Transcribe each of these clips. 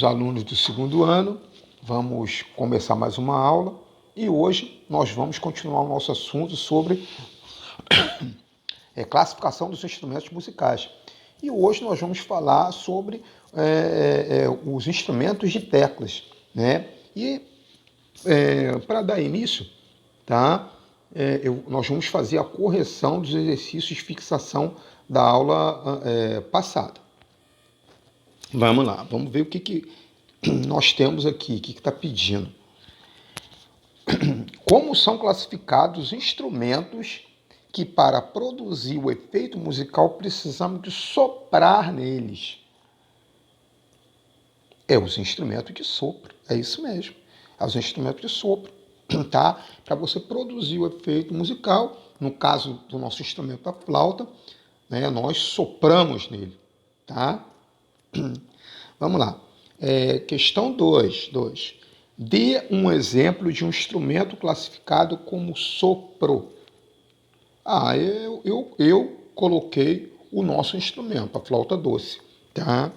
queridos alunos do segundo ano, vamos começar mais uma aula e hoje nós vamos continuar o nosso assunto sobre classificação dos instrumentos musicais. E hoje nós vamos falar sobre os instrumentos de teclas, né? E para dar início, tá? Nós vamos fazer a correção dos exercícios de fixação da aula passada. Vamos lá, vamos ver o que nós temos aqui, o que está pedindo. Como são classificados os instrumentos que, para produzir o efeito musical, precisamos de soprar neles? Os instrumentos de sopro, é isso mesmo. É os instrumentos de sopro, tá? Para você produzir o efeito musical, no caso do nosso instrumento, a flauta, né, nós sopramos nele, tá? Vamos lá. Questão 2. Dê um exemplo de um instrumento classificado como sopro. Eu coloquei o nosso instrumento, a flauta doce, tá?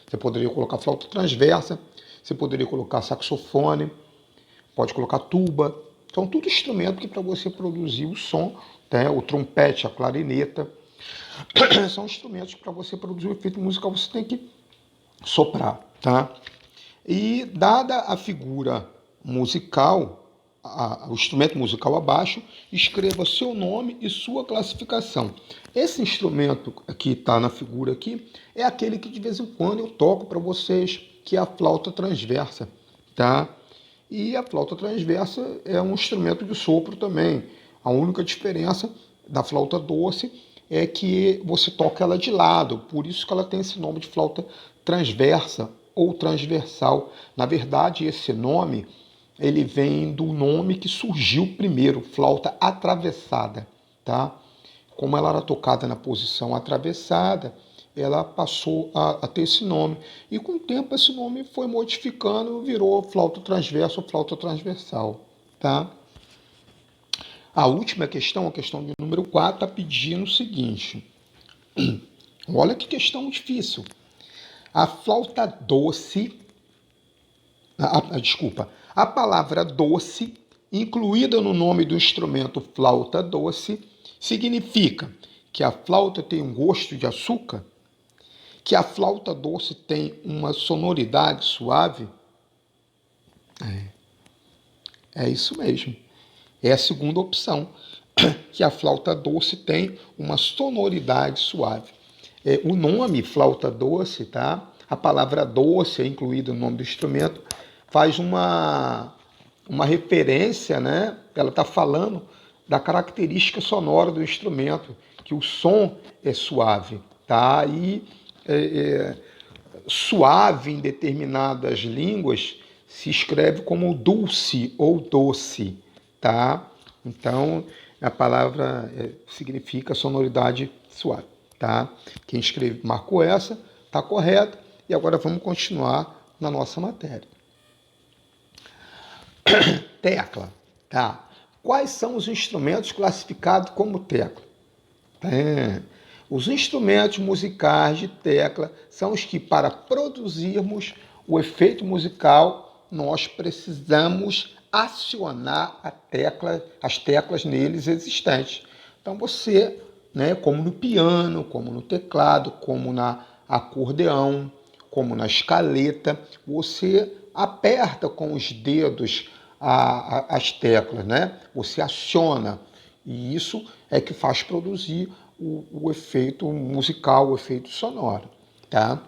Você poderia colocar flauta transversa, você poderia colocar saxofone, pode colocar tuba. São tudo instrumento que para você produzir o som, tá? O trompete, a clarineta, são instrumentos que para você produzir o efeito musical você tem que soprar, tá? E dada a figura musical, o instrumento musical abaixo, escreva seu nome e sua classificação. Esse instrumento que está na figura aqui é aquele que de vez em quando eu toco para vocês, que é a flauta transversa, tá? E a flauta transversa é um instrumento de sopro também. A única diferença da flauta doce é que você toca ela de lado, por isso que ela tem esse nome de flauta transversa ou transversal. Na verdade, esse nome ele vem do nome que surgiu primeiro, flauta atravessada, tá? Como ela era tocada na posição atravessada, ela passou a ter esse nome. E com o tempo esse nome foi modificando, virou flauta transversa ou flauta transversal, tá? A última questão, a questão de número 4, está pedindo o seguinte. Olha que questão difícil. A flauta doce, a palavra doce, incluída no nome do instrumento flauta doce, significa que a flauta tem um gosto de açúcar, que a flauta doce tem uma sonoridade suave? É isso mesmo. É a segunda opção, que a flauta doce tem uma sonoridade suave. O nome flauta doce, tá? A palavra doce é incluída no nome do instrumento, faz uma referência, né? Ela está falando da característica sonora do instrumento, que o som é suave, tá? E suave em determinadas línguas se escreve como dulce ou doce, tá? Então, a palavra significa sonoridade suave, tá? Quem marcou essa, tá correto. E agora vamos continuar na nossa matéria. Tecla, tá? Quais são os instrumentos classificados como tecla? Os instrumentos musicais de tecla são os que, para produzirmos o efeito musical, nós precisamos acionar as teclas neles existentes. Então você, né, como no piano, como no teclado, como na acordeão, como na escaleta, você aperta com os dedos as teclas, né? Você aciona, e isso é que faz produzir o efeito musical, o efeito sonoro, tá?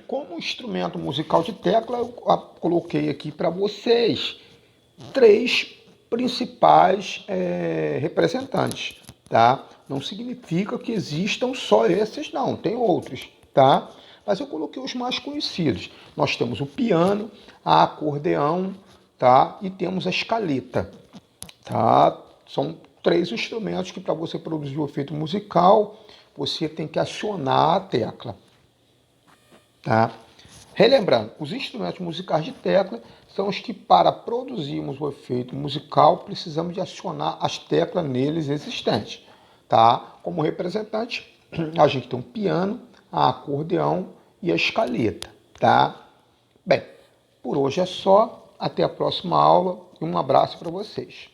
Como instrumento musical de tecla, eu coloquei aqui para vocês 3 principais representantes, tá? Não significa que existam só esses, não, tem outros, tá? Mas eu coloquei os mais conhecidos. Nós temos o piano, a acordeão, tá? E temos a escaleta, tá? São 3 instrumentos que, para você produzir o efeito musical, você tem que acionar a tecla, tá? Relembrando, os instrumentos musicais de tecla são os que, para produzirmos o efeito musical, precisamos de acionar as teclas neles existentes, tá? Como representante, a gente tem o piano, a acordeão e a escaleta, tá? Bem, por hoje é só. Até a próxima aula e um abraço para vocês.